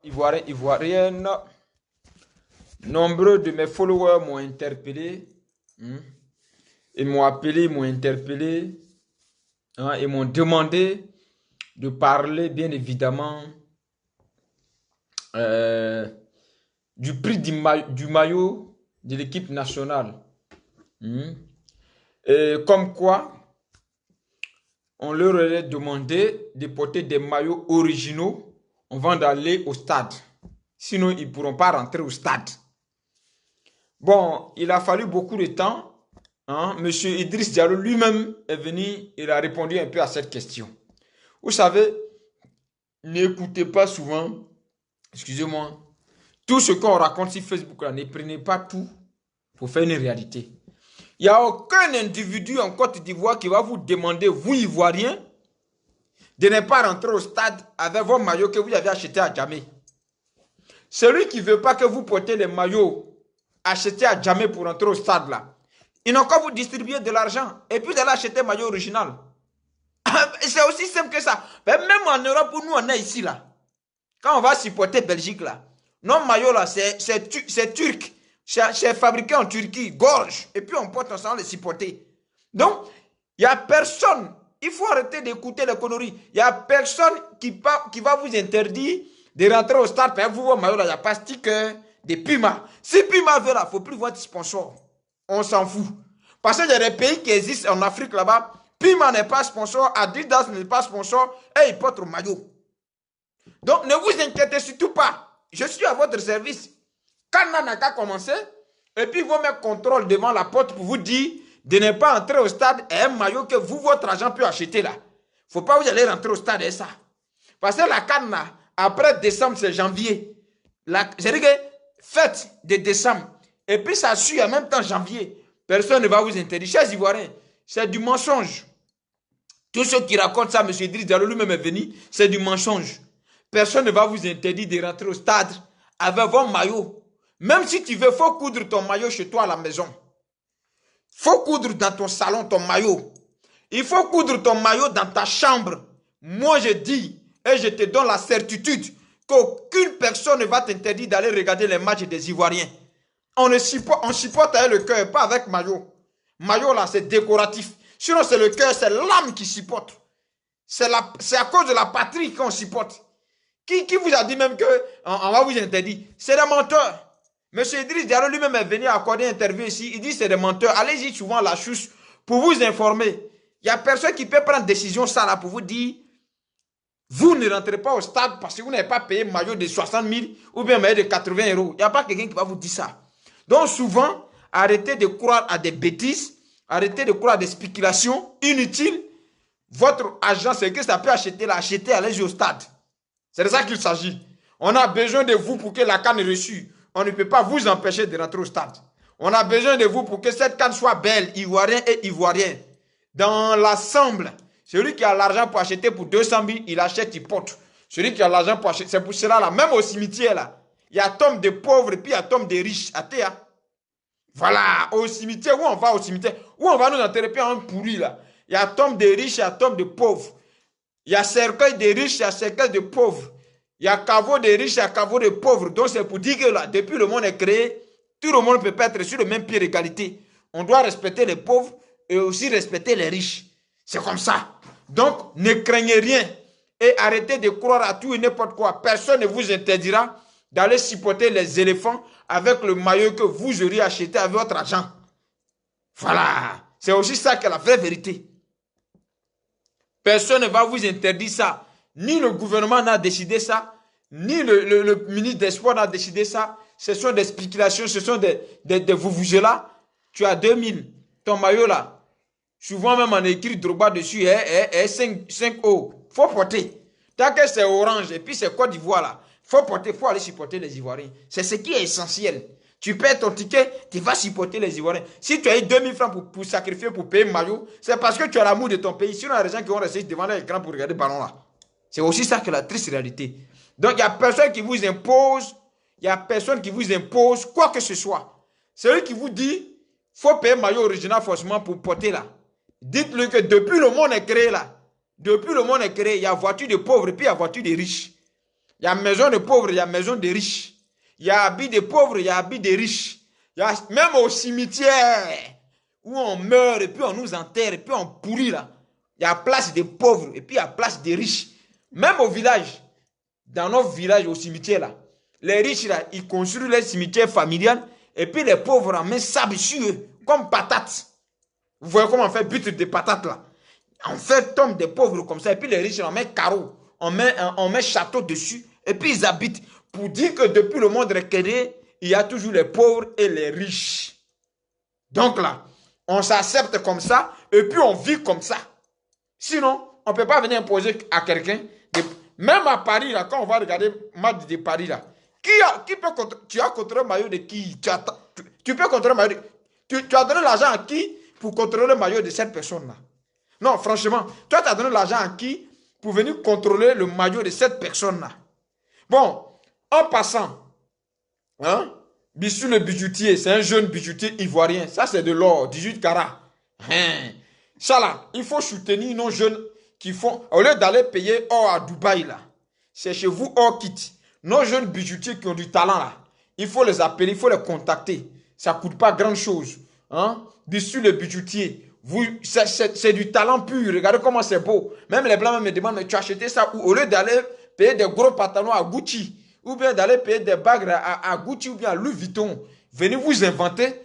Ivoirien, ivoirienne, nombreux de mes followers m'ont interpellé. Ils m'ont appelé, ils m'ont interpellé. Ils m'ont demandé de parler, bien évidemment, euh, du prix du maillot de l'équipe nationale. Et comme quoi, on leur aurait demandé de porter des maillots originaux avant d'aller au stade. Sinon, ils ne pourront pas rentrer au stade. Bon, il a fallu beaucoup de temps. Monsieur Idriss Diallo lui-même est venu, il a répondu un peu à cette question. Vous savez, n'écoutez pas souvent, excusez-moi, tout ce qu'on raconte sur Facebook, là, ne prenez pas tout pour faire une réalité. Il n'y a aucun individu en Côte d'Ivoire qui va vous demander, vous Ivoiriens, de ne pas rentrer au stade avec vos maillots que vous avez achetés à Djamé. Celui qui ne veut pas que vous portez les maillots achetés à Djamé pour rentrer au stade là, ils n'ont qu'à vous distribuer de l'argent et puis d'aller acheter un maillot original. C'est aussi simple que ça. Mais même en Europe où nous on est ici là, quand on va supporter Belgique là, nos maillots là c'est turc. C'est fabriqué en Turquie, gorge. Et puis on porte ensemble les supporter. Donc, il n'y a personne. Il faut arrêter d'écouter les conneries. Il n'y a personne qui va vous interdire de rentrer au stade. Vous, vos maillots là, il n'y a pas sticker de Puma. Si Puma veut là, il ne faut plus voir de sponsor. On s'en fout. Parce qu'il y a des pays qui existent en Afrique là-bas. Puma n'est pas sponsor, Adidas n'est pas sponsor, et ils portent le maillot. Donc, ne vous inquiétez surtout pas. Je suis à votre service. Quand n'a qu'à commencer, et puis ils vont mettre contrôle devant la porte pour vous dire de ne pas entrer au stade et un maillot que vous, votre argent peut acheter là. Il ne faut pas vous aller rentrer au stade et ça. Parce que la canne là, après décembre, c'est janvier. C'est-à-dire que fête de décembre. Et puis ça suit en même temps janvier. Personne ne va vous interdire. Chers Ivoiriens, c'est du mensonge. Tous ceux qui racontent ça, M. Idriss Diallo lui-même est venu, c'est du mensonge. Personne ne va vous interdire de rentrer au stade avec vos maillots. Même si tu veux, il faut coudre ton maillot chez toi à la maison. Il faut coudre dans ton salon ton maillot. Il faut coudre ton maillot dans ta chambre. Moi, je dis, et je te donne la certitude qu'aucune personne ne va t'interdire d'aller regarder les matchs des Ivoiriens. On supporte avec le cœur, pas avec maillot. Maillot, là, c'est décoratif. Sinon, c'est le cœur, c'est l'âme qui supporte. C'est à cause de la patrie qu'on supporte. Qui vous a dit même qu'on va vous interdire? C'est des menteurs. Monsieur Idriss Diallo lui-même est venu accorder une interview ici. Il dit que c'est des menteurs. Allez-y souvent à la chouche pour vous informer. Il n'y a personne qui peut prendre décision ça là pour vous dire vous ne rentrez pas au stade parce que vous n'avez pas payé un maillot de 60 000 ou bien un maillot de 80 euros. Il n'y a pas quelqu'un qui va vous dire ça. Donc souvent, arrêtez de croire à des bêtises. Arrêtez de croire à des spéculations inutiles. Votre argent, c'est que ça peut acheter là. Achetez, allez-y au stade. C'est de ça qu'il s'agit. On a besoin de vous pour que la canne reçue. On ne peut pas vous empêcher de rentrer au stade. On a besoin de vous pour que cette canne soit belle, ivoirien et ivoirien. Dans l'ensemble, celui qui a l'argent pour acheter pour 200 000, il achète, il porte. Celui qui a l'argent pour acheter, c'est pour cela là, même au cimetière là, il y a tombe de pauvres et puis il y a tombe de riches. Hein? Voilà, au cimetière, où on va au cimetière, où on va nous enterrer, puis on pourrit là. Il y a tombe de riches, il y a tombe de pauvres. Il y a cercueil de riches, il y a cercueil de pauvres. Il y a caveau de riches, il y a caveau de pauvres. Donc c'est pour dire que là, depuis le monde est créé, tout le monde ne peut pas être sur le même pied d'égalité. On doit respecter les pauvres et aussi respecter les riches. C'est comme ça. Donc ne craignez rien et arrêtez de croire à tout et n'importe quoi. Personne ne vous interdira d'aller supporter les éléphants avec le maillot que vous auriez acheté avec votre argent. Voilà. C'est aussi ça que la vraie vérité. Personne ne va vous interdire ça. Ni le gouvernement n'a décidé ça, ni le ministre des Sports n'a décidé ça. Ce sont des spéculations, ce sont des vous-vous-là. Tu as 2000, ton maillot là. Souvent même on écrit Drogba dessus, 5 euros. Il faut porter. Tant que c'est orange et puis c'est Côte d'Ivoire là, il faut porter, il faut aller supporter les Ivoiriens. C'est ce qui est essentiel. Tu paies ton ticket, tu vas supporter les Ivoiriens. Si tu as eu 2000 francs pour sacrifier, pour payer le maillot, c'est parce que tu as l'amour de ton pays. Sinon, il y a des gens qui vont rester devant l'écran pour regarder le ballon là. C'est aussi ça que la triste réalité. Donc, il n'y a personne qui vous impose, quoi que ce soit. Celui qui vous dit, il faut payer le maillot original forcément pour porter là. Dites-lui que depuis le monde est créé là, il y a voiture de pauvres et puis il y a voiture de riches. Il y a maison de pauvres, il y a maison de riches. Il y a habit de pauvres, il y a habit de riches. Il y a, même au cimetière, où on meurt, et puis on nous enterre, et puis on pourrit là. Il y a place des pauvres, et puis il y a place des riches. Même au village, dans nos villages, au cimetière là, les riches là, ils construisent les cimetières familiales, et puis les pauvres en mettent sable sur eux, comme patates. Vous voyez comment on fait but de patates là. On fait tombe des pauvres comme ça, et puis les riches, on met carreaux, on met château dessus, et puis ils habitent. Pour dire que depuis le monde créé, il y a toujours les pauvres et les riches. Donc là, on s'accepte comme ça, et puis on vit comme ça. Sinon, on ne peut pas venir imposer à quelqu'un. Même à Paris, là, quand on va regarder match de Paris, là, qui peut contrôler, tu as contrôlé le maillot de qui? Tu peux contrôler le maillot de, tu as donné l'argent à qui pour contrôler le maillot de cette personne-là? Non, franchement, toi, tu as donné l'argent à qui pour venir contrôler le maillot de cette personne-là? Bon, en passant, hein, Bissou le bijoutier, c'est un jeune bijoutier ivoirien. Ça, c'est de l'or, 18 carats. Hein. Ça, là, il faut soutenir nos jeunes qui font, au lieu d'aller payer or à Dubaï, là, c'est chez vous or kit. Nos jeunes bijoutiers qui ont du talent, là, il faut les appeler, il faut les contacter. Ça ne coûte pas grand-chose. Hein? Bissou le bijoutier, c'est du talent pur. Regardez comment c'est beau. Même les blancs me demandent, mais tu as acheté ça où? Au lieu d'aller payer des gros pantalons à Gucci, ou bien d'aller payer des bagues à Gucci ou bien à Louis Vuitton, venez vous inventer,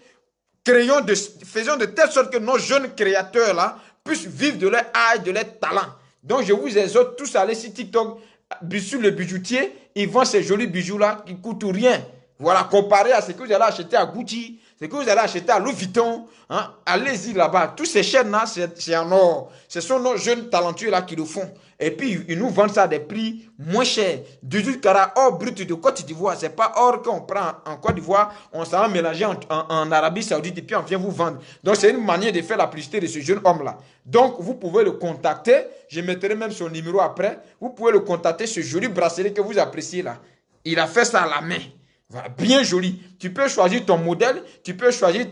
faisons de telle sorte que nos jeunes créateurs là puissent vivre de leur art, de leur talent. Donc je vous exhorte tous à aller sur TikTok, Bissou le bijoutier, ils vendent ces jolis bijoux là qui ne coûtent rien. Voilà, comparé à ce que vous allez acheter à Gucci, ce que vous allez acheter à Louis Vuitton, hein, allez-y là-bas. Tous ces chaînes-là, c'est en or. Ce sont nos jeunes talentueux là qui le font. Et puis, ils nous vendent ça à des prix moins chers. 18 carats or brut de Côte d'Ivoire. Ce n'est pas or qu'on prend en Côte d'Ivoire, on s'en va mélanger en Arabie Saoudite et puis on vient vous vendre. Donc, c'est une manière de faire la publicité de ce jeune homme-là. Donc, vous pouvez le contacter. Je mettrai même son numéro après. Vous pouvez le contacter, ce joli bracelet que vous appréciez là. Il a fait ça à la main. Voilà, bien joli. Tu peux choisir ton modèle, tu peux choisir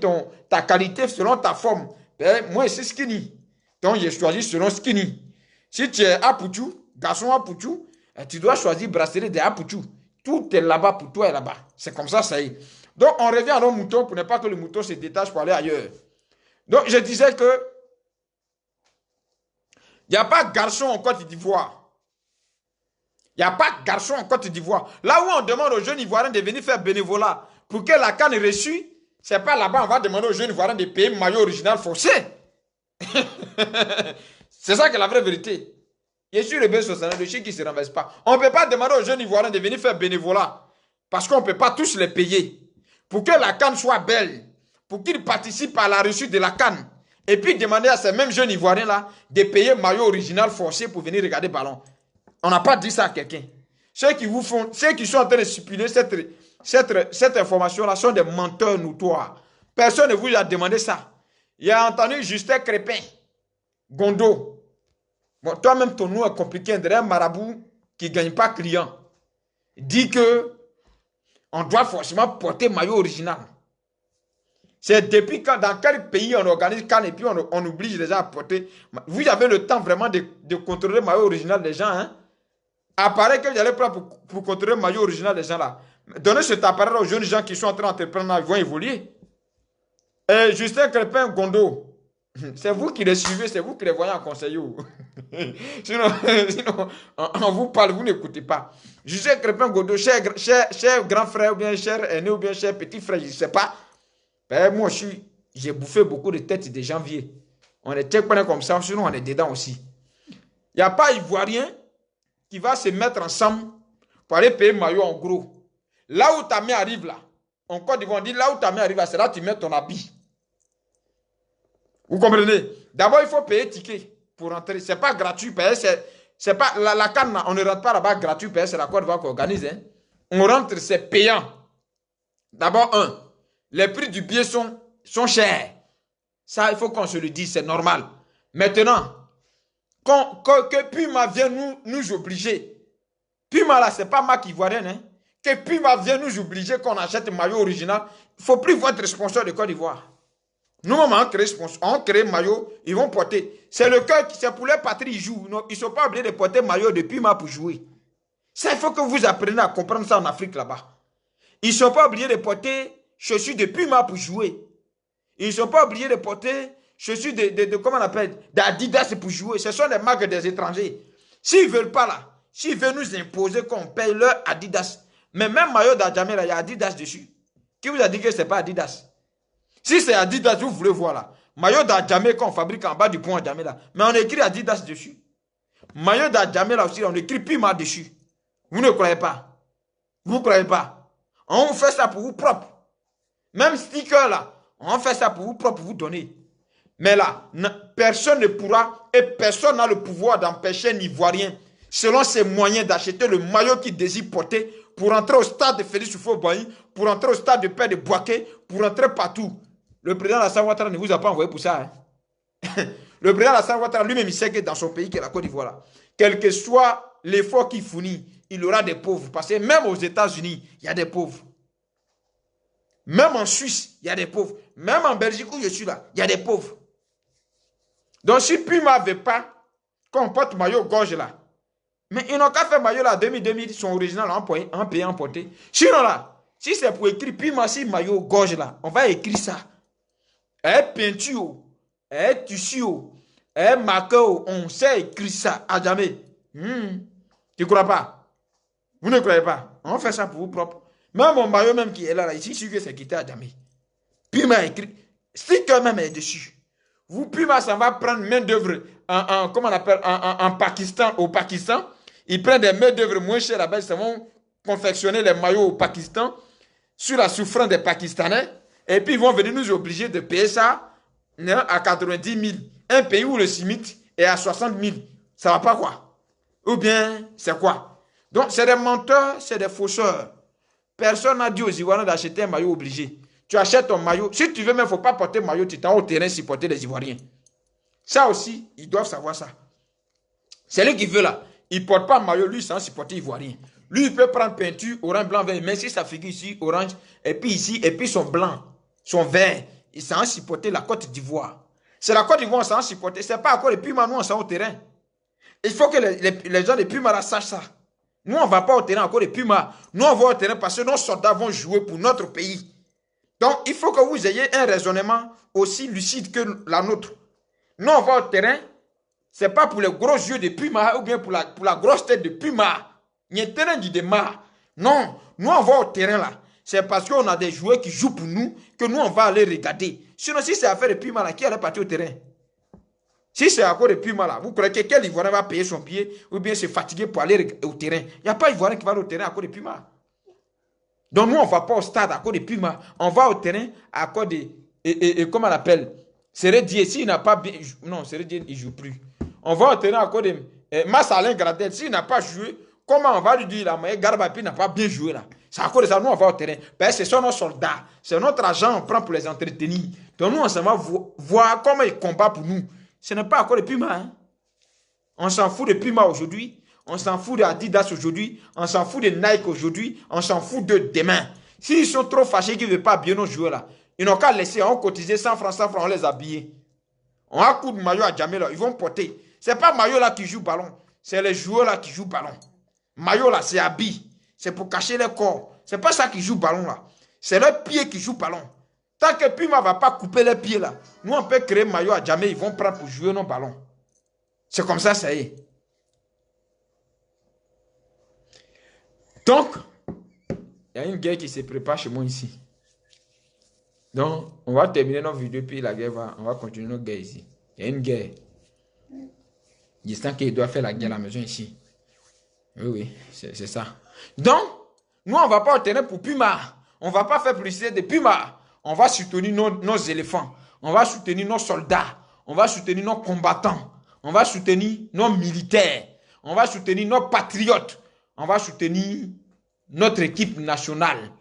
ta qualité selon ta forme. Ben, moi, c'est skinny. Donc, j'ai choisi selon skinny. Si tu es Apoutou, garçon Apoutou, tu dois choisir bracelet de Apoutou. Tout est là-bas pour toi et là-bas. C'est comme ça, ça y est. Donc, on revient à nos moutons pour ne pas que le mouton se détache pour aller ailleurs. Donc, je disais que il n'y a pas de garçon en Côte d'Ivoire. Il n'y a pas de garçon en Côte d'Ivoire. Là où on demande aux jeunes Ivoiriens de venir faire bénévolat pour que la canne est reçue, ce n'est pas là-bas on va demander aux jeunes Ivoiriens de payer maillot original forcé. C'est ça qui est la vraie vérité. Il est sur le B69, le chien qui ne se renverse pas. On ne peut pas demander aux jeunes Ivoiriens de venir faire bénévolat parce qu'on ne peut pas tous les payer. Pour que la canne soit belle, pour qu'ils participent à la reçue de la canne. Et puis demander à ces mêmes jeunes Ivoiriens-là de payer maillot original forcé pour venir regarder le ballon. On n'a pas dit ça à quelqu'un. Ceux qui sont en train de supplier cette information-là sont des menteurs notoires. Personne ne vous a demandé ça. Il a entendu Justin Crépin, Gondo. Bon, toi-même, ton nom est compliqué. Un marabout qui ne gagne pas client. Dit que on doit forcément porter maillot original. C'est depuis quand, dans quel pays on organise quand et puis on oblige les gens à porter. Vous avez le temps vraiment de contrôler le maillot original des gens, hein? Appareil que vous allez prendre pour contrôler le maillot original des gens là. Donnez cet appareil aux jeunes gens qui sont en train d'entreprendre, ils vont évoluer. Et Justin Crépin Gondo, c'est vous qui les suivez, c'est vous qui les voyez en conseil. sinon, on vous parle, vous n'écoutez pas. Justin Crépin Gondo, cher grand frère, ou bien cher aîné, ou bien cher petit frère, je ne sais pas. Ben, moi, j'ai bouffé beaucoup de têtes de janvier. On est check-point comme ça, sinon on est dedans aussi. Il n'y a pas Ivoirien qui va se mettre ensemble pour aller payer maillot en gros. Là où ta mère arrive là, en Côte d'Ivoire, on dit là où ta mère arrive là, c'est là où tu mets ton habit. Vous comprenez? D'abord, il faut payer ticket pour rentrer. Ce n'est pas gratuit. C'est pas, la canne, on ne rentre pas là-bas gratuit. C'est la Côte d'Ivoire qui organise. Hein. On rentre, c'est payant. D'abord, les prix du billet sont chers. Ça, il faut qu'on se le dise, c'est normal. Maintenant, que Puma vienne nous obliger. Puma là, c'est pas Mac Ivoirienne. Hein. Que Puma vienne nous obliger qu'on achète un maillot original. Il ne faut plus voir être sponsor de Côte d'Ivoire. Nous, on crée maillot, ils vont porter. C'est le cœur, c'est pour les patries, ils jouent. Non, ils ne sont pas obligés de porter maillot de Puma pour jouer. Ça, il faut que vous appreniez à comprendre ça en Afrique là-bas. Ils ne sont pas obligés de porter chaussures de Puma pour jouer. Ils ne sont pas obligés de porter chaussures comment on appelle, d'Adidas pour jouer. Ce sont des marques des étrangers. S'ils ne veulent pas là, s'ils veulent nous imposer qu'on paye leur Adidas, mais même maillot d'Adjamé là, il y a Adidas dessus. Qui vous a dit que ce n'est pas Adidas? Si c'est Adidas, vous voulez voir là. Maillot d'Adjamé qu'on fabrique en bas du pont Adjamé là. Mais on écrit Adidas dessus. Maillot d'Adjamé là aussi, on écrit Puma dessus. Vous ne croyez pas? Vous ne croyez pas? On fait ça pour vous propre. Même sticker là, on fait ça pour vous propre, pour vous donner. Mais là, personne ne pourra et personne n'a le pouvoir d'empêcher un Ivoirien, selon ses moyens, d'acheter le maillot qu'il désire porter pour entrer au stade de Félix Houphouët-Boigny, pour entrer au stade de Père de Bouaké, pour entrer partout. Le président Alassane Ouattara ne vous a pas envoyé pour ça. Hein? Le président Alassane Ouattara lui-même, il sait que dans son pays, qui est la Côte d'Ivoire, là, quel que soit l'effort qu'il fournit, il aura des pauvres. Parce que même aux États-Unis, il y a des pauvres. Même en Suisse, il y a des pauvres. Même en Belgique où je suis là, il y a des pauvres. Donc si Puma ne veut pas qu'on porte maillot gorge là, mais ils n'ont qu'à faire maillot là, 2000, son original en pays emporté. Sinon là, si c'est pour écrire Puma, si maillot gorge là, on va écrire ça. Et peinture, et tissu, et marqueur, on sait écrire ça à jamais. Tu ne crois pas? Vous ne croyez pas? On fait ça pour vous propre. Même mon maillot même qui est là, ici, je suis que c'est quitté à jamais. Puma écrit, sticker même est dessus. Vous, Puma, ça va prendre main d'œuvre comment on appelle, en Pakistan, au Pakistan. Ils prennent des mains d'œuvre moins chères là-bas, ils vont confectionner les maillots au Pakistan sur la souffrance des Pakistanais. Et puis ils vont venir nous obliger de payer ça à 90 000. Un pays où le SMIC est à 60 000. Ça va pas quoi? Ou bien c'est quoi? Donc c'est des menteurs, c'est des fausseurs. Personne n'a dit aux Ivoiriens d'acheter un maillot obligé. Tu achètes ton maillot. Si tu veux, mais il ne faut pas porter maillot, tu t'en au terrain supporter les Ivoiriens. Ça aussi, ils doivent savoir ça. C'est lui qui veut là. Il ne porte pas maillot, lui, sans supporter Ivoirien. Lui, il peut prendre peinture, orange, blanc, vert. Mais si ça figure ici, orange, et puis ici, et puis son blanc, son vert, il s'en supporter la Côte d'Ivoire. C'est la Côte d'Ivoire, on s'en supporter. Ce n'est pas encore les Pumas, nous, on s'en au terrain. Il faut que les gens des Pumas là sachent ça. Nous, on ne va pas au terrain encore des Pumas. Nous, on va au terrain parce que nos soldats vont jouer pour notre pays. Donc, il faut que vous ayez un raisonnement aussi lucide que la nôtre. Nous, on va au terrain, ce n'est pas pour les gros yeux de Puma ou bien pour la grosse tête de Puma. Il y a un terrain du démarre. Non, nous, on va au terrain là. C'est parce qu'on a des joueurs qui jouent pour nous que nous, on va aller regarder. Sinon, si c'est affaire de Puma là, qui allait partir au terrain? Si c'est à cause de Puma là, vous croyez que quel Ivoirien va payer son billet ou bien se fatiguer pour aller au terrain? Il n'y a pas Ivoirien qui va aller au terrain à cause de Puma. Donc nous, on ne va pas au stade à cause de Puma. On va au terrain à cause de... comment on l'appelle? Sérédier, s'il n'a pas bien... Non, Sérédier, il ne joue plus. On va au terrain à cause de... Massalin Gradel, s'il n'a pas joué, comment on va lui dire là? Mais Garbapi n'a pas bien joué là. C'est à cause de ça, nous, on va au terrain. Parce que ce sont nos soldats. C'est notre argent, on prend pour les entretenir. Donc nous, on s'en va voir comment ils combattent pour nous. Ce n'est pas à cause de Puma. Hein? On s'en fout de Puma aujourd'hui. On s'en fout d'Adidas aujourd'hui. On s'en fout de Nike aujourd'hui. On s'en fout de demain. S'ils sont trop fâchés qu'ils ne veulent pas habiller nos joueurs là, ils n'ont qu'à laisser. On cotiser 100 francs, on les habille. On a un coup de maillot à Djamé là. Ils vont porter. Ce n'est pas maillot là qui joue ballon. C'est les joueurs là qui jouent ballon. Maillot là, c'est habit. C'est pour cacher les corps. Ce n'est pas ça qui joue ballon là. C'est leurs pieds qui jouent ballon. Tant que Puma ne va pas couper les pieds là, nous on peut créer maillot à Djamé, ils vont prendre pour jouer nos ballons. C'est comme ça y est. Donc, il y a une guerre qui se prépare chez moi ici. Donc, on va terminer notre vidéo, puis la guerre on va continuer notre guerre ici. Il y a une guerre. Il sent qu'il doit faire la guerre à la maison ici. Oui, c'est ça. Donc, nous on ne va pas au terrain pour Puma. On ne va pas faire publicité de Puma. On va soutenir nos éléphants. On va soutenir nos soldats. On va soutenir nos combattants. On va soutenir nos militaires. On va soutenir nos patriotes. On va soutenir notre équipe nationale.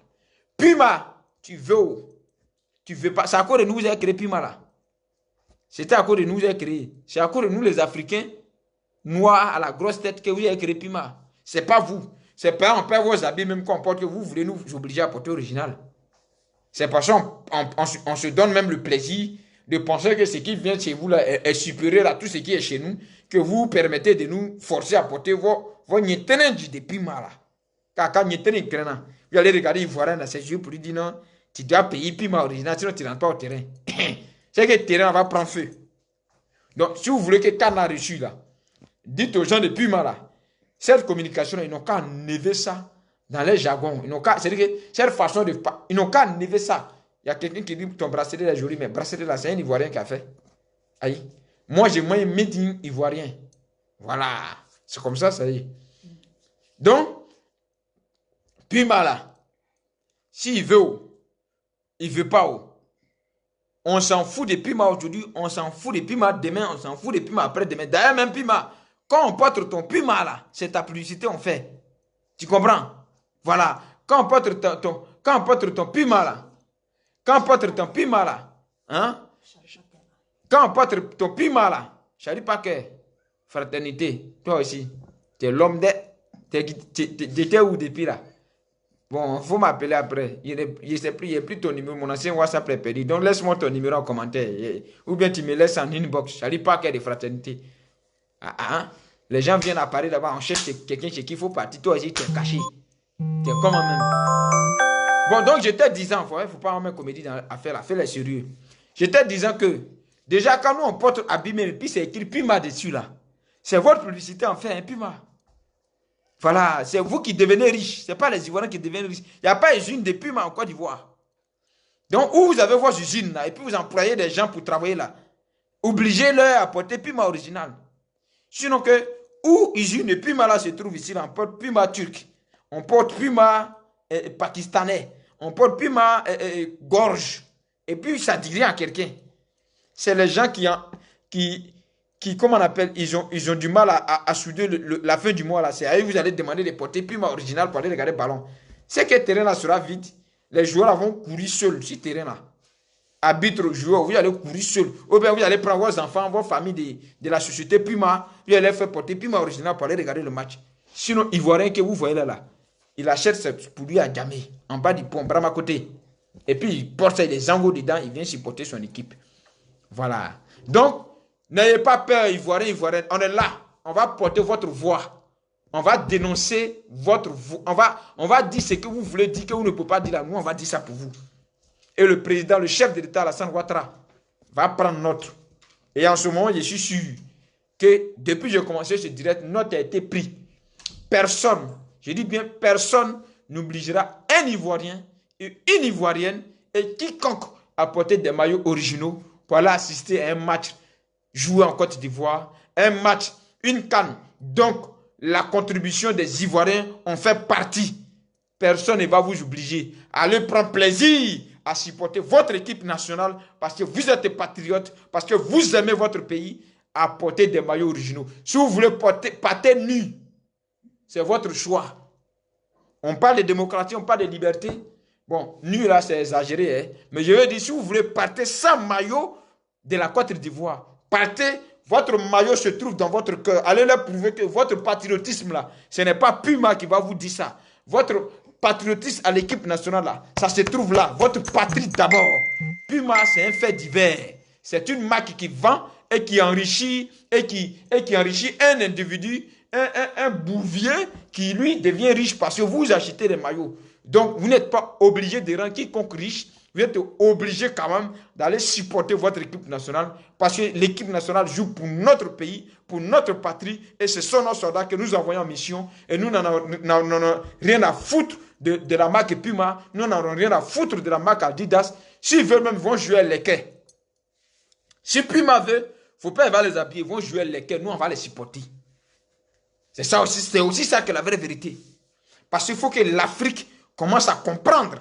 Puma, tu veux pas. C'est à cause de nous que vous avez créé Puma là. C'était à cause de nous que vous avez créé. C'est à cause de nous les Africains noirs à la grosse tête que vous avez créé Puma. C'est pas vous. C'est pas on perd vos habits même qu'on porte que vous voulez nous obliger à porter original. C'est parce qu'on se donne même le plaisir de penser que ce qui vient chez vous là est supérieur à tout ce qui est chez nous, que vous permettez de nous forcer à porter vos nyétenenji de pima là. Quand nyétenen grena, vous allez regarder Ivoirien dans ses yeux pour lui dire non, tu dois payer pima original, sinon tu ne rentres pas au terrain. C'est que le terrain va prendre feu. Donc, si vous voulez que Khan a reçu là, dites aux gens de pima là, cette communication, ils n'ont qu'à enlever ça dans les jargons. C'est-à-dire que cette façon de... Ils n'ont qu'à enlever ça. Il y a quelqu'un qui dit ton bracelet est joli, mais bracelet là, c'est un Ivoirien qui a fait. Aïe. Moi, j'ai moins made in Ivoirien. Voilà. C'est comme ça, ça y est. Donc, Puma là, s'il veut, il ne veut pas. On s'en fout de Puma aujourd'hui, on s'en fout de Puma demain, on s'en fout de Puma après-demain. D'ailleurs, même Puma, quand on porte ton Puma là, c'est ta publicité, on fait. Tu comprends? Voilà. Quand on porte ton Puma là, quand on porte ton Puma là, hein? Quand on porte ton Puma là, je ne dis pas que fraternité, toi aussi, tu es l'homme de... T'étais où depuis là? Bon, il faut m'appeler après. Il n'y a plus ton numéro. Mon ancien WhatsApp est perdu. Donc, laisse-moi ton numéro en commentaire. Ou bien tu me laisses en inbox. Je ne dis pas qu'il y a des fraternités. Les gens viennent à Paris là-bas. On cherche quelqu'un chez qui il faut partir. Toi aussi, tu es caché. Tu es comme même. Bon, donc, j'étais disant, il ne faut pas en mettre comédie dans l'affaire. L'affaire est sérieux. J'étais disant que, déjà, quand nous, on porte abîmé, puis c'est écrit Puma dessus là. C'est votre publicité en fait, un Puma. Voilà, c'est vous qui devenez riche. Ce n'est pas les Ivoiriens qui deviennent riches. Il n'y a pas usine de Puma en Côte d'Ivoire. Donc, où vous avez vos usines là, et puis vous employez des gens pour travailler là, obligez-leur à porter Puma original. Sinon que, où usine de Puma là se trouve ici, là, on porte Puma turc, on porte Puma pakistanais, on porte Puma gorge, et puis ça dit rien à quelqu'un. C'est les gens qui comment on appelle, ils ont du mal à souder la fin du mois là. C'est à eux que vous allez demander de porter Puma original pour aller regarder le ballon. C'est que le terrain là sera vide. Les joueurs vont courir seuls sur le terrain là. Arbitre, joueur, vous allez courir seuls. Ou bien vous allez prendre vos enfants, vos familles de la société Puma, vous allez faire porter Puma original pour aller regarder le match. Sinon, Ivoirien que vous voyez là, il achète pour lui à Djamé, en bas du pont, Bram à côté. Et puis il porte ça, les angles dedans, il vient supporter son équipe. Voilà. Donc, n'ayez pas peur, Ivoiriens. On est là. On va porter votre voix. On va dénoncer votre voix. On va dire ce que vous voulez dire, que vous ne pouvez pas dire là. Nous, on va dire ça pour vous. Et le président, le chef de l'État, Alassane Ouattara, va prendre note. Et en ce moment, je suis sûr que depuis que j'ai commencé ce direct, note a été prise. Personne, je dis bien personne, n'obligera un Ivoirien et une Ivoirienne et quiconque à porter des maillots originaux pour aller assister à un match joué en Côte d'Ivoire, un match, une CAN. Donc, la contribution des Ivoiriens en fait partie. Personne ne va vous obliger. Allez prendre plaisir à supporter votre équipe nationale parce que vous êtes patriotes, parce que vous aimez votre pays, à porter des maillots originaux. Si vous voulez porter nu, c'est votre choix. On parle de démocratie, on parle de liberté. Bon, nu là, c'est exagéré, hein? Mais je veux dire, si vous voulez partir sans maillot de la Côte d'Ivoire, partez, votre maillot se trouve dans votre cœur. Allez leur prouver que votre patriotisme là, ce n'est pas Puma qui va vous dire ça. Votre patriotisme à l'équipe nationale là, ça se trouve là. Votre patrie d'abord. Puma, c'est un fait divers. C'est une marque qui vend et qui enrichit, enrichit un individu, un bouvier qui lui devient riche parce que vous achetez des maillots. Donc, vous n'êtes pas obligé de rendre quiconque riche. Vous êtes obligé quand même d'aller supporter votre équipe nationale parce que l'équipe nationale joue pour notre pays, pour notre patrie et ce sont nos soldats que nous envoyons en mission et nous n'en avons rien à foutre de la marque Puma, nous n'en avons rien à foutre de la marque Adidas. S'ils veulent même, ils vont jouer à l'équerre. Si Puma veut, il ne faut pas les habiller, ils vont jouer à l'équerre, nous on va les supporter. C'est aussi ça que la vraie vérité. Parce qu'il faut que l'Afrique commence à comprendre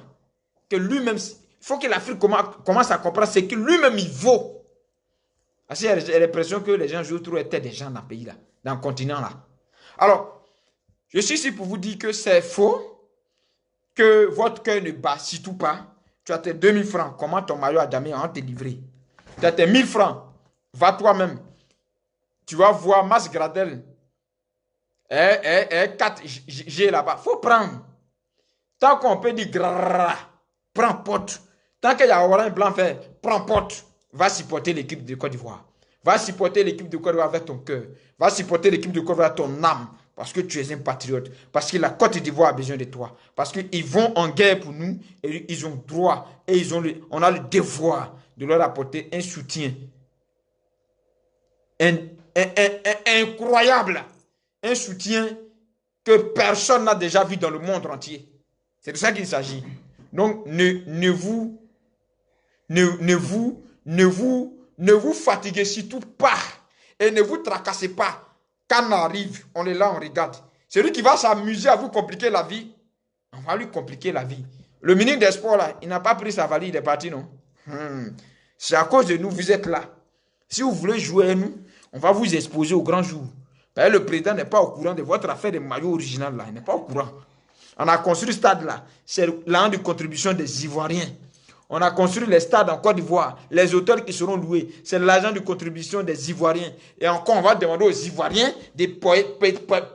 que lui-même... Il faut que l'Afrique commence à comprendre ce que lui-même il vaut. Parce qu'il y a l'impression que les gens jouent trop étaient des gens dans le pays là, dans le continent là. Alors, je suis ici pour vous dire que c'est faux, que votre cœur ne bat surtout pas. Tu as tes 2000 francs, comment ton maillot à Djamé va te livrer. Tu as tes 1000 francs, va toi-même. Tu vas voir Mas Gradel, 4G là-bas. Il faut prendre. Tant qu'on peut dire grrrra, prends pote. Tant qu'il y a orange blanc fait, prends pote. va supporter l'équipe de Côte d'Ivoire. Va supporter l'équipe de Côte d'Ivoire avec ton cœur. Va supporter l'équipe de Côte d'Ivoire avec ton âme. Parce que tu es un patriote. Parce que la Côte d'Ivoire a besoin de toi. Parce qu'ils vont en guerre pour nous. Et ils ont droit. Et on a le devoir de leur apporter un soutien incroyable. Un soutien que personne n'a déjà vu dans le monde entier. C'est de ça qu'il s'agit. Donc, ne vous fatiguez surtout pas. Et ne vous tracassez pas. Quand on arrive, on est là, on regarde. Celui qui va s'amuser à vous compliquer la vie, on va lui compliquer la vie. Le ministre des Sports, là, il n'a pas pris sa valise, il est parti, non? C'est à cause de nous, vous êtes là. Si vous voulez jouer à nous, on va vous exposer au grand jour. Le président n'est pas au courant de votre affaire de maillot original, là. Il n'est pas au courant. On a construit ce stade-là. C'est l'an de contribution des Ivoiriens. On a construit les stades en Côte d'Ivoire. Les hôtels qui seront loués, c'est l'argent de contribution des Ivoiriens. Et encore, on va demander aux Ivoiriens de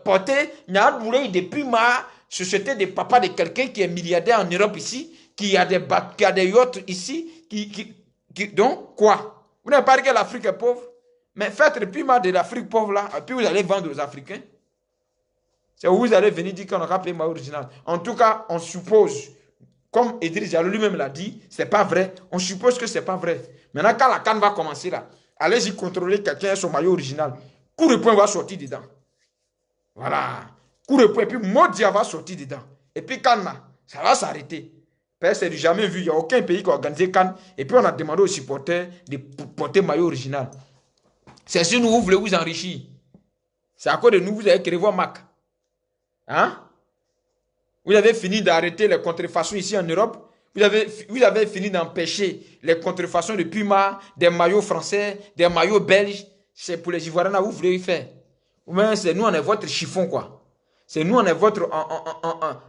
porter depuis ma société de papa de quelqu'un qui est milliardaire en Europe ici, qui a des yachts ici. Donc, quoi? Vous n'avez pas dit que l'Afrique est pauvre? Mais faites le piment de l'Afrique pauvre là, et puis vous allez vendre aux Africains. C'est où vous allez venir dire qu'on aura payé maillot original. En tout cas, on suppose, comme Idriss Diallo lui-même l'a dit, c'est pas vrai. On suppose que c'est pas vrai. Maintenant, quand la canne va commencer là, allez-y contrôler quelqu'un son maillot original. Coup de poing va sortir dedans. Voilà. Coup de poing, et puis Modia va sortir dedans. Et puis canne là, ça va s'arrêter. C'est du jamais vu. Il n'y a aucun pays qui a organisé canne. Et puis on a demandé aux supporters de porter maillot original. C'est si nous, vous voulez vous enrichir. C'est à cause de nous, vous avez créé vos Mac. Hein? Vous avez fini d'arrêter les contrefaçons ici en Europe. Vous avez fini d'empêcher les contrefaçons de Puma, des maillots français, des maillots belges. C'est pour les Ivoiriens là, vous voulez y faire. Mais c'est nous, on est votre chiffon, quoi. C'est nous, on est votre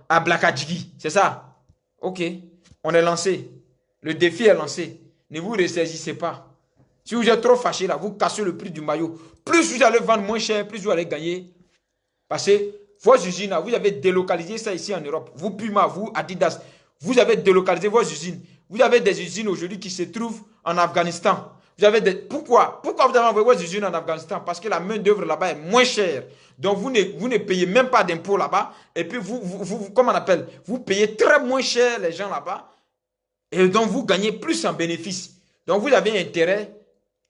à Blakadjigi. C'est ça? Ok. On est lancé. Le défi est lancé. Ne vous ressaisissez pas. Si vous êtes trop fâché là, vous cassez le prix du maillot. Plus vous allez vendre moins cher, plus vous allez gagner. Parce que vos usines, vous avez délocalisé ça ici en Europe. Vous Puma, vous Adidas, vous avez délocalisé vos usines. Vous avez des usines aujourd'hui qui se trouvent en Afghanistan. Pourquoi vous avez envoyé vos usines en Afghanistan? Parce que la main d'œuvre là-bas est moins chère. Donc vous ne payez même pas d'impôts là-bas. Et puis comment on appelle? Vous payez très moins cher les gens là-bas. Et donc vous gagnez plus en bénéfice. Donc vous avez intérêt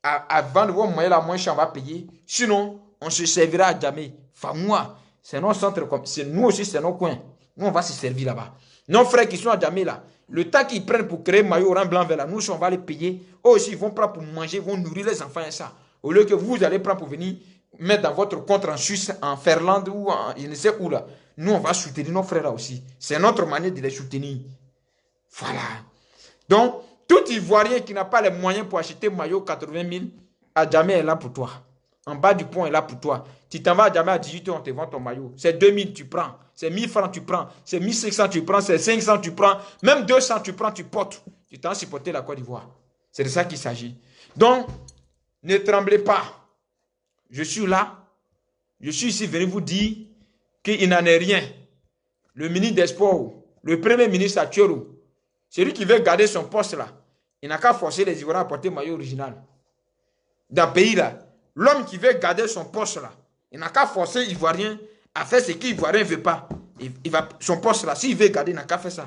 à vendre vos moyens là moins cher, on va payer. Sinon, on se servira à jamais. Enfin, moi, c'est nos centres, nous aussi, c'est nos coins. Nous, on va se servir là-bas. Nos frères qui sont à jamais là, le temps qu'ils prennent pour créer maillot orange, blanc, vert là, nous, on va les payer. Eux aussi, ils vont prendre pour manger, ils vont nourrir les enfants et ça. Au lieu que vous allez prendre pour venir mettre dans votre compte en Suisse, en Finlande ou en je ne sais où là. Nous, on va soutenir nos frères là aussi. C'est notre manière de les soutenir. Voilà. Donc, tout Ivoirien qui n'a pas les moyens pour acheter maillot 80 000, à jamais est là pour toi. En bas du pont est là pour toi. Tu t'en vas à jamais à 18 h, on te vend ton maillot. C'est 2000, tu prends. C'est 1000 francs, tu prends. C'est 1500, tu prends. C'est 500, tu prends. Même 200, tu prends, tu portes. Tu t'en supporté la Côte d'Ivoire. C'est de ça qu'il s'agit. Donc, ne tremblez pas. Je suis là. Je suis ici venu vous dire qu'il n'en est rien. Le ministre des Sports, le premier ministre actuel, celui qui veut garder son poste là, il n'a qu'à forcer les Ivoiriens à porter maillot original. Dans le pays là, l'homme qui veut garder son poste là, il n'a qu'à forcer les Ivoiriens à faire ce qu'il ne veut pas. Il va, son poste là, s'il veut garder, il n'a qu'à faire ça.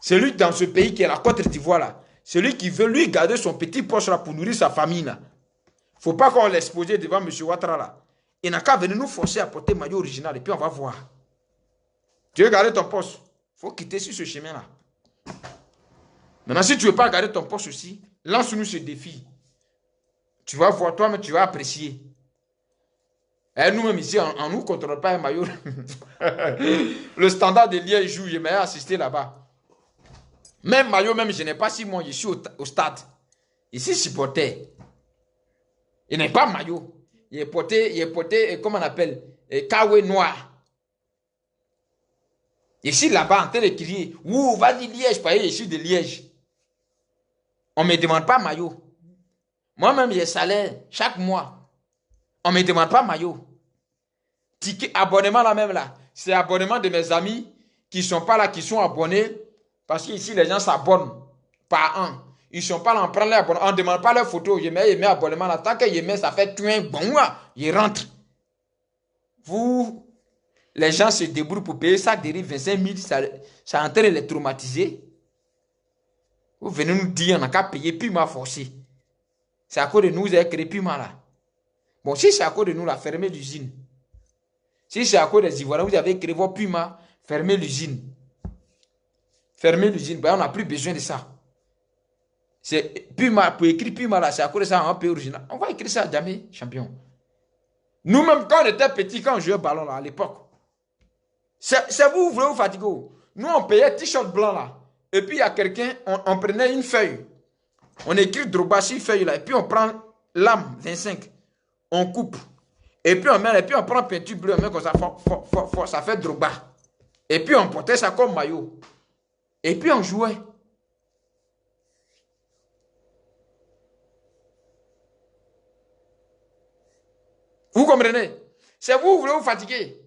Celui dans ce pays qui est la Côte d'Ivoire là, celui qui veut lui garder son petit poste là pour nourrir sa famille là, il ne faut pas qu'on l'expose devant M. Ouattara là. Il n'a qu'à venir nous forcer à porter maillot original et puis on va voir. Tu veux garder ton poste, il faut quitter sur ce chemin là. Maintenant, si tu ne veux pas garder ton poste aussi, lance-nous ce défi. Tu vas voir toi, mais tu vas apprécier. Et nous-mêmes ici, on ne nous contrôle pas un maillot. Le standard de Liège joue, j'ai même assisté là-bas. Même maillot, même je n'ai pas 6 mois, je suis au stade. Ici, supporter. Il n'est pas maillot. Il est porté, comment on appelle, kawe noir. Ici, là-bas, en train de crier, ouh, vas-y Liège, parce que je suis de Liège. On ne me demande pas maillot. Moi-même, j'ai salaire chaque mois. On ne me demande pas maillot. Ticket, abonnement là même là. C'est abonnement de mes amis qui ne sont pas là, qui sont abonnés. Parce qu'ici, les gens s'abonnent par an. Ils sont pas là, on prend l'abonnement. On ne demande pas leurs photos. Je mets abonnement là. Tant que je mets, ça fait tuer bon, ils rentrent. Vous, les gens se débrouillent pour payer ça dérive 25 000. Ça est en train de les traumatiser. Vous venez nous dire, on n'a qu'à payer Puma forcé. C'est à cause de nous, vous avez créé Puma là. Bon, si c'est à cause de nous, là, fermez l'usine. Si c'est à cause des Ivoiriens, vous avez créé vos Puma, fermez l'usine. Fermez l'usine. Ben, on n'a plus besoin de ça. C'est Puma, pour écrire Puma là, c'est à cause de ça, un pays original. On va écrire ça jamais, champion. Nous-mêmes, quand on était petits, quand on jouait au ballon là, à l'époque, c'est vous, vous voulez vous fatiguer. Nous, on payait t-shirt blanc là. Et puis, il y a quelqu'un, on prenait une feuille. On écrit Drogba sur une feuille là. Et puis, on prend lame 25. On coupe. Et puis, on met, et puis, on prend peinture bleue. On met comme ça, ça fait Drogba. Et puis, on portait ça comme maillot. Et puis, on jouait. Vous comprenez? C'est vous, vous voulez vous fatiguer.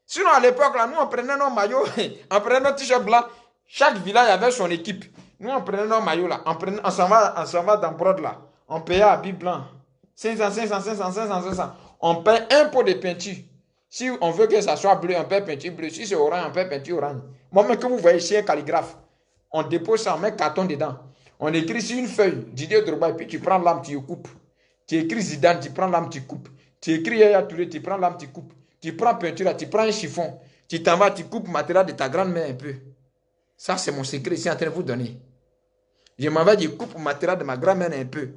Sinon, à l'époque, là, nous, on prenait nos maillots, on prenait nos t-shirts blancs. Chaque village avait son équipe. Nous, on prenait nos maillots, là. On s'en va dans Brode, là. On payait à habit blanc. 500, 500, 500, 500, 500. On paye un pot de peinture. Si on veut que ça soit bleu, on paye peinture bleue. Si c'est orange, on paye peinture orange. Moi-même, que vous voyez ici, un calligraphe. On dépose ça, on met carton dedans. On écrit sur une feuille, Didier Drogba, et puis tu prends l'âme, tu coupes. Tu écris Zidane, tu prends l'âme, tu coupes. Tu écris Yaya Touré, tu prends l'âme, tu coupes. Tu prends peinture, tu prends un chiffon. Tu t'en vas, tu coupes le matériel de ta grand-mère un peu. Ça, c'est mon secret ici en train de vous donner. Je m'en vais, je coupe le matériel de ma grand-mère un peu.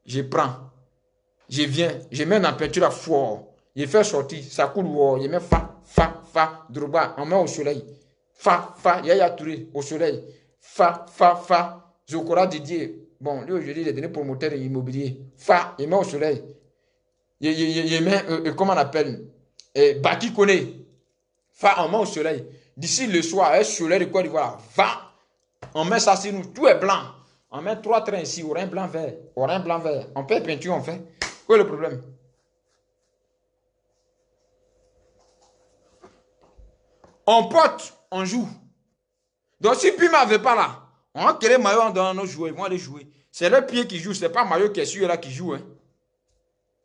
Je prends. Je viens, je mets dans la peinture à fort. Je fais sortir, ça coule, je mets fa, Drogba, on met au soleil. Fa, Yaya Touré, au soleil. Fa, Zokora Didier. Bon, lui aujourd'hui, il est donné promoteur immobilier. Fa, il met au soleil. Il met, comment on appelle? Baki connaît. Fa, on met au soleil. D'ici le soir, un soleil de Côte d'Ivoire, va. On met ça sur nous, tout est blanc. On met 3 trains ici, orange, blanc, vert. Orange, blanc, vert. On paye peinture, on fait. Quoi est le problème? On porte, on joue. Donc si Puma ne veut pas là, on va créer maillot dans nos joueurs, ils vont aller jouer. C'est le pied qui joue, ce n'est pas maillot qui est celui-là qui joue. Hein.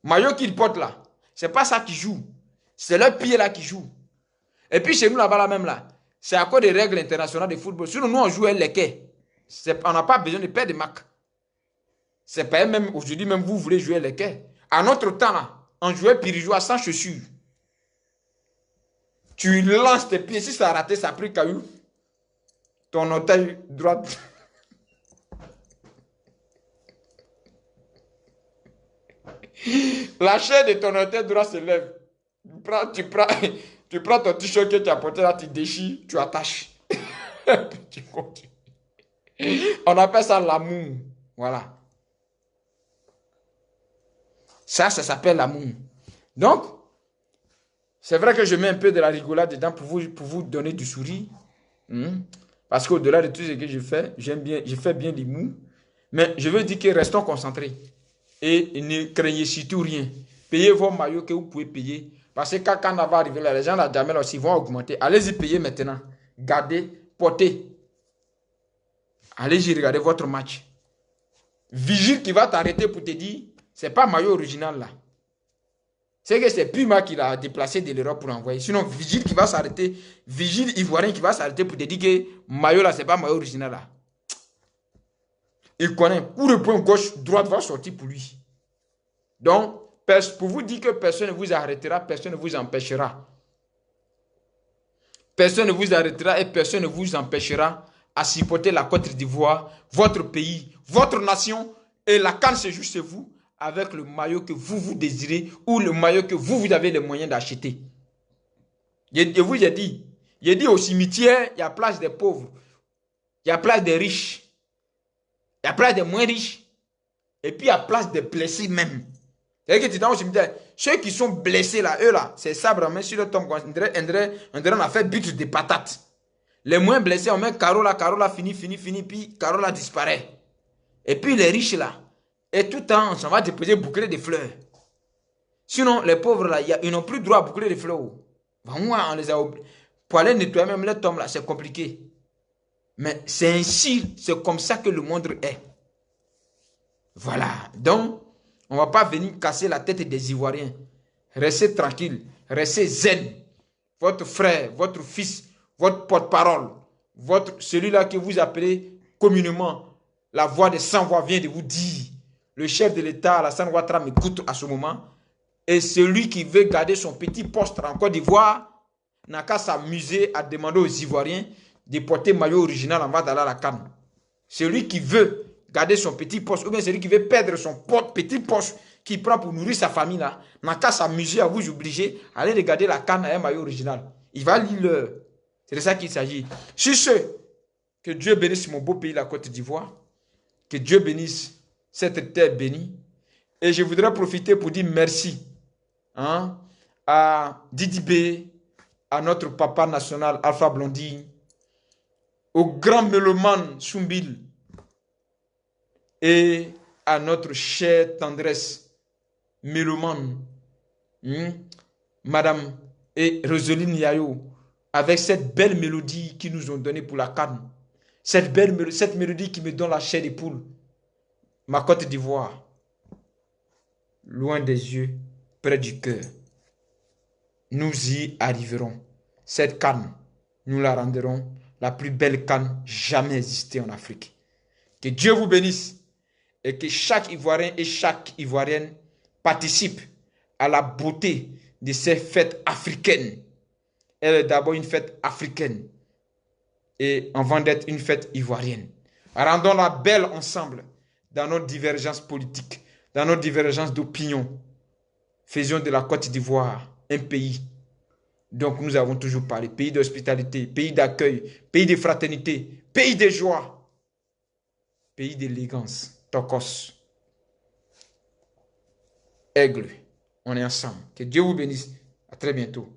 Maillot qu'il porte là, ce n'est pas ça qui joue. C'est le pied là qui joue. Et puis chez nous là-bas là même là, c'est à cause des règles internationales de football. Sinon nous on joue les quais. On n'a pas besoin de paire de marques. C'est pas même aujourd'hui même vous voulez jouer les quais. À notre temps là, on jouait pirigeois sans chaussures. Tu lances tes pieds, si ça a raté, ça a pris caillou. Ton orteil droit. La chair de ton orteil droit se lève. Tu prends ton t-shirt que tu as porté là, tu déchires, tu attaches. Tu continues. On appelle ça l'amour. Voilà. Ça s'appelle l'amour. Donc, c'est vrai que je mets un peu de la rigolade dedans pour vous donner du sourire. Parce qu'au-delà de tout ce que je fais, j'aime bien, je fais bien l'humour. Mais je veux dire que restons concentrés. Et ne craignez surtout rien. Payez vos maillots que vous pouvez payer. Parce que quand on va arriver là, les gens là, jamais aussi vont augmenter. Allez-y payer maintenant. Gardez, portez. Allez-y regarder votre match. Vigile qui va t'arrêter pour te dire, c'est pas maillot original là. C'est que c'est Puma qui l'a déplacé de l'Europe pour envoyer. Sinon, Vigile qui va s'arrêter, Vigile Ivoirien qui va s'arrêter pour te dire que maillot là, c'est pas maillot original là. Il connaît. Coup de poing gauche, droite va sortir pour lui. Donc, pour vous dire que personne ne vous arrêtera, personne ne vous empêchera. Personne ne vous arrêtera et personne ne vous empêchera à supporter la Côte d'Ivoire, votre pays, votre nation. Et la CAN se joue chez vous avec le maillot que vous désirez ou le maillot que vous avez les moyens d'acheter. Je vous ai dit au cimetière, il y a place des pauvres, il y a place des riches, il y a place des moins riches, et puis il y a place des blessés même. C'est-à-dire que tu es dans le cimetière, ceux qui sont blessés là, eux là, c'est sabre en main sur le tombe, on a fait but de patates. Les moins blessés, on met Carola fini, puis Carola disparaît. Et puis les riches là, et tout le temps, on s'en va déposer boucler de fleurs. Sinon, les pauvres là, ils n'ont plus droit à boucler de fleurs. Moi, on les a oubliés. Pour aller nettoyer même les tombes là, c'est compliqué. Mais c'est ainsi, c'est comme ça que le monde est. Voilà. Donc, on ne va pas venir casser la tête des Ivoiriens. Restez tranquille, restez zen. Votre frère, votre fils, votre porte-parole, celui-là que vous appelez communément la voix des sans-voix vient de vous dire. Le chef de l'État, Alassane Ouattara, m'écoute à ce moment. Et celui qui veut garder son petit poste en Côte d'Ivoire n'a qu'à s'amuser à demander aux Ivoiriens de porter maillot original en bas d'aller à la canne. Celui qui veut garder son petit poste, ou bien celui qui veut perdre son petit poste qu'il prend pour nourrir sa famille là, n'a qu'à s'amuser à vous obliger à aller regarder la canne à un maillot original. Il va lire l'heure. C'est de ça qu'il s'agit. Sur ce, que Dieu bénisse mon beau pays, la Côte d'Ivoire. Que Dieu bénisse cette terre bénie. Et je voudrais profiter pour dire merci à Didi B, à notre papa national Alpha Blondy, au grand mélomane Soumbil et à notre chère tendresse mélomane, Madame et Roseline Yayo, avec cette belle mélodie qu'ils nous ont donnée pour la canne. Cette mélodie qui me donne la chair des poules. Ma Côte d'Ivoire, loin des yeux, près du cœur. Nous y arriverons. Cette canne, nous la rendrons la plus belle canne jamais existée en Afrique. Que Dieu vous bénisse et que chaque Ivoirien et chaque Ivoirienne participe à la beauté de ces fêtes africaines. Elle est d'abord une fête africaine et avant d'être une fête ivoirienne. Rendons-la belle ensemble dans nos divergences politiques, dans nos divergences d'opinion. Faisons de la Côte d'Ivoire un pays. Donc nous avons toujours parlé, pays d'hospitalité, pays d'accueil, pays de fraternité, pays de joie, pays d'élégance, Tokos, Aigle. On est ensemble. Que Dieu vous bénisse. À très bientôt.